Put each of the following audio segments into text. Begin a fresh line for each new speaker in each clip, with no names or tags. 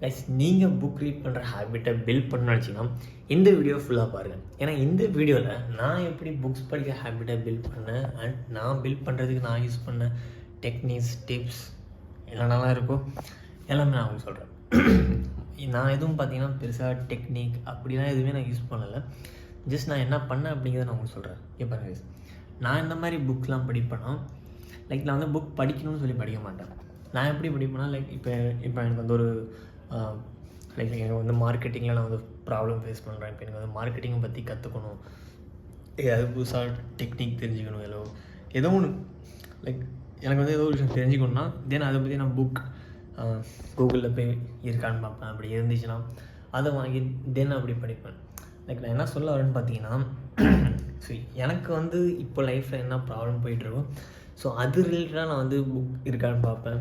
Guys, நீங்கள் book read பண்ணுற ஹேபிட்டை build பண்ணணும்னு நினச்சிங்கன்னா இந்த வீடியோ ஃபுல்லாக பாருங்கள். ஏன்னா இந்த வீடியோவில் நான் எப்படி புக்ஸ் படிக்கிற ஹேபிட்டை பில்ட் பண்ணேன் அண்ட் நான் பில்ட் பண்ணுறதுக்கு நான் யூஸ் பண்ண டெக்னிக்ஸ், டிப்ஸ் என்னென்னலாம் இருக்கோ எல்லாமே நான் உங்களுக்கு சொல்கிறேன். நான் எதுவும் பார்த்தீங்கன்னா பெருசாக டெக்னிக் அப்படிலாம் எதுவுமே நான் யூஸ் பண்ணலை. ஜஸ்ட் நான் என்ன பண்ணேன் அப்படிங்கிறத நான் உங்களுக்கு சொல்கிறேன். இப்போ கைஸ், நான் இந்த மாதிரி புக்ஸ்லாம் படிப்பேன்னா நான் வந்து புக் படிக்கணும்னு சொல்லி படிக்க மாட்டேன். நான் எப்படி படிப்பேன்னா இப்போ எனக்கு வந்து ஒரு எனக்கு வந்து மார்க்கெட்டிங்கில் நான் வந்து ப்ராப்ளம் ஃபேஸ் பண்ணுறேன். இப்போ எனக்கு வந்து மார்க்கெட்டிங்கை பற்றி கற்றுக்கணும், ஏதாவது புதுசாக டெக்னிக் தெரிஞ்சுக்கணும், ஏதோ ஒன்று எனக்கு வந்து ஏதோ ஒரு விஷயம் தெரிஞ்சுக்கணுன்னா தென் அதை பற்றி நான் புக் கூகுளில் போய் இருக்கான்னு பார்ப்பேன். அப்படி இருந்துச்சுன்னா அதை வாங்கி தென் அப்படி படிப்பேன். நான் என்ன சொல்ல வரேன்னு பார்த்தீங்கன்னா, ஸோ எனக்கு வந்து இப்போ லைஃப்பில் என்ன ப்ராப்ளம் போயிட்டுருக்கோ ஸோ அது ரிலேட்டடாக நான் வந்து புக் இருக்கான்னு பார்ப்பேன்.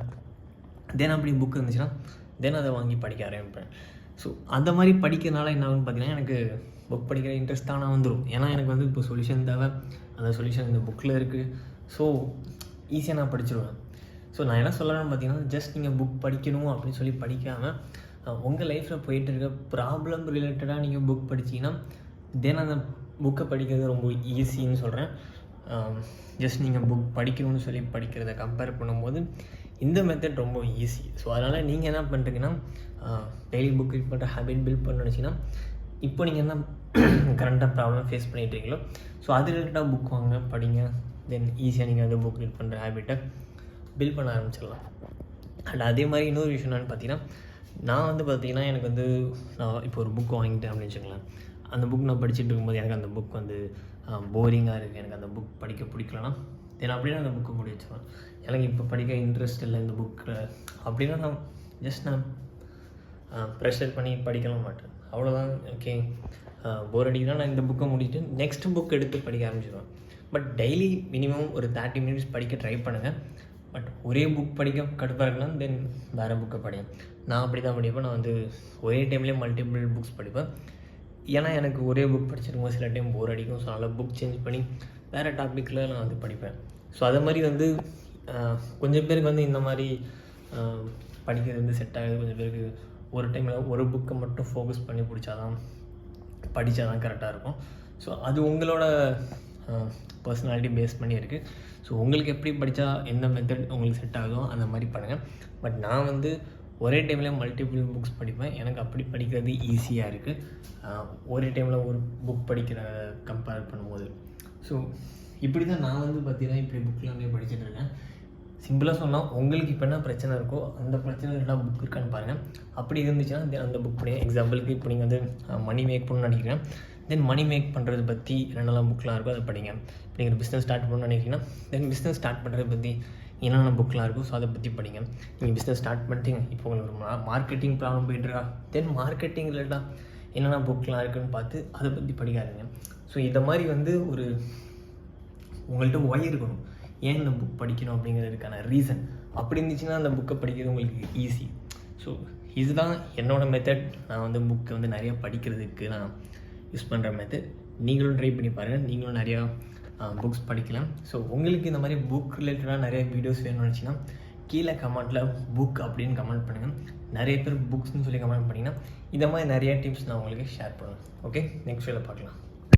தென் அப்படி புக் இருந்துச்சுன்னா தென் அதை வாங்கி படிக்க ஆரம்பிப்பேன். ஸோ அந்த மாதிரி படிக்கிறதுனால என்ன ஆகுன்னு பார்த்தீங்கன்னா, எனக்கு புக் படிக்கிற இன்ட்ரெஸ்ட் தானே வந்துடும். ஏன்னா எனக்கு வந்து இப்போ சொல்யூஷன் தேவை, அந்த சொல்யூஷன் இந்த புக்கில் இருக்குது. ஸோ ஈஸியாக நான் படிச்சிடுவேன். ஸோ நான் என்ன சொல்லணும்னு பார்த்தீங்கன்னா, ஜஸ்ட் நீங்கள் புக் படிக்கணும் அப்படின்னு சொல்லி படிக்காமல் உங்கள் லைஃப்பில் போயிட்டு இருக்க ப்ராப்ளம் ரிலேட்டடாக நீங்கள் புக் படிச்சிங்கன்னா தென் அந்த புக்கை படிக்கிறது ரொம்ப ஈஸின்னு சொல்கிறேன். ஜஸ்ட் நீங்கள் புக் படிக்கணும்னு சொல்லி படிக்கிறத கம்பேர் பண்ணும்போது இந்த மெத்தட் ரொம்ப ஈஸி. ஸோ அதனால் நீங்கள் என்ன பண்ணுறீங்கன்னா, டெய்லி புக் ரீட் பண்ணுற ஹேபிட் பில்ட் பண்ணணுச்சின்னா இப்போ நீங்கள் என்ன கரண்ட்டாக ப்ராப்ளம் ஃபேஸ் பண்ணிகிட்ருக்கீங்களோ ஸோ அது ரிலேட்டடாக புக் வாங்க, படிங்க. தென் ஈஸியாக நீங்கள் அந்த புக் ரீட் பண்ணுற ஹேபிட்டை பில்ட் பண்ண ஆரம்பிச்சிடலாம். அண்ட் அதே மாதிரி இன்னொரு விஷயம் என்னென்னு பார்த்தீங்கன்னா, நான் வந்து பார்த்திங்கன்னா எனக்கு வந்து நான் இப்போ ஒரு புக் வாங்கிட்டேன் அப்படின்னு வச்சுக்கலாம். அந்த புக் நான் படிச்சுட்டு இருக்கும்போது எனக்கு அந்த புக் வந்து போரிங்காக இருக்குது, எனக்கு அந்த புக் படிக்க பிடிக்கலன்னா தென் அப்படியே அந்த புக்கை முடி வச்சுருவேன். எனக்கு இப்போ படிக்க இன்ட்ரெஸ்ட் இல்லை இந்த புக்கில் அப்படின்னா நான் ப்ரெஷர் பண்ணி படிக்கலாம் மாட்டேன். அவ்வளோதான். ஓகே, போர் அடிக்குதுன்னா நான் இந்த புக்கை முடிச்சுட்டு நெக்ஸ்ட் புக் எடுத்து படிக்க ஆரம்பிச்சிடுவேன். பட் டெய்லி மினிமம் ஒரு 30 மினிட்ஸ் படிக்க ட்ரை பண்ணுங்கள். பட் ஒரே புக் படிக்க கடுப்பாக இருக்கலாம், தென் வேறு புக்கை படிங்க. நான் அப்படி தான் படிப்பேன். நான் வந்து ஒரே டைம்லேயே மல்டிபிள் புக்ஸ் படிப்பேன். ஏன்னா எனக்கு ஒரே புக் படிச்சிருக்கும்போது சில டைம் போர் அடிக்கும். ஸோ அதனால் புக் சேஞ்ச் பண்ணி வேறு டாப்பிக்கில் நான் வந்து படிப்பேன். ஸோ அது மாதிரி வந்து கொஞ்சம் பேருக்கு வந்து இந்த மாதிரி படிக்கிறது வந்து செட் ஆகுது. கொஞ்சம் பேருக்கு ஒரு டைமில் ஒரு புக்கை மட்டும் ஃபோக்கஸ் பண்ணி படித்தா தான் கரெக்டாக இருக்கும். ஸோ அது உங்களோட பர்சனாலிட்டி பேஸ் பண்ணி இருக்குது. ஸோ உங்களுக்கு எப்படி படித்தா எந்த மெத்தட் உங்களுக்கு செட் ஆகுதோ அந்த மாதிரி பண்ணுங்கள். பட் நான் வந்து ஒரே டைமில் மல்டிபிள் புக்ஸ் படிப்பேன். எனக்கு அப்படி படிக்கிறது ஈஸியாக இருக்குது, ஒரே டைமில் ஒரு புக் படிக்கிற கம்பேர் பண்ணும்போது. ஸோ இப்படி தான் நான் வந்து பார்த்தீங்கன்னா இப்படி புக்கில் வந்து படிச்சுட்டு இருக்கேன். சிம்பிளாக சொன்னால் உங்களுக்கு இப்போ என்ன பிரச்சனை இருக்கோ அந்த பிரச்சனை எல்லாம் புக் இருக்கான்னு பாருங்கள். அப்படி இருந்துச்சுன்னா அந்த புக் படிங்க. எக்ஸாம்பிளுக்கு இப்போ நீங்கள் வந்து மணி மேக் பண்ணணும்னு நினைக்கிறேன், தென் மணி மேக் பண்ணுறது பற்றி என்னென்னலாம் புக்கெலாம் இருக்கோ அதை படிங்க. இப்போ நீங்கள் பிஸ்னஸ் ஸ்டார்ட் பண்ணணும்னு நினைக்கிறீங்கன்னா தென் பிஸ்னஸ் ஸ்டார்ட் பண்ணுறதை பற்றி என்னென்ன புக்கெலாம் இருக்கோ ஸோ அதை பற்றி படிங்க. நீங்கள் பிஸ்னஸ் ஸ்டார்ட் பண்ணிட்டீங்க, இப்போ உங்களுக்கு ஒரு மார்க்கெட்டிங் ப்ராப்ளம் போய்ட்டுருக்கா, தென் மார்க்கெட்டிங் ரிலேட்டாக என்னென்ன புக்கெலாம் இருக்குதுன்னு பார்த்து அதை பற்றி படிக்காதீங்க. ஸோ இதை மாதிரி வந்து ஒரு உங்கள்கிட்ட ஒய் இருக்கணும், ஏன் இந்த புக் படிக்கணும் அப்படிங்கிறதுக்கான ரீசன். அப்படி இருந்துச்சுன்னா அந்த புக்கை படிக்கிறது உங்களுக்கு ஈஸி. ஸோ இதுதான் என்னோடய மெத்தட். நான் வந்து புக்கை வந்து நிறையா படிக்கிறதுக்கு நான் யூஸ் பண்ணுற மெத்தட். நீங்களும் ட்ரை பண்ணி பாருங்கள், நீங்களும் நிறையா புக்ஸ் படிக்கலாம். ஸோ உங்களுக்கு இந்த மாதிரி புக் ரிலேட்டடாக நிறைய வீடியோஸ் வேணும்னு நினச்சிங்கன்னா கீழே கமெண்ட்டில் புக் அப்படின்னு கமெண்ட் பண்ணுங்கள். நிறைய பேர் புக்ஸ்ன்னு சொல்லி கமெண்ட் பண்ணிங்கன்னா இந்த மாதிரி நிறைய டிப்ஸ் நான் உங்களுக்கு ஷேர் பண்ணுவேன். ஓகே, நெக்ஸ்ட் வீடியோவில் பார்க்கலாம்.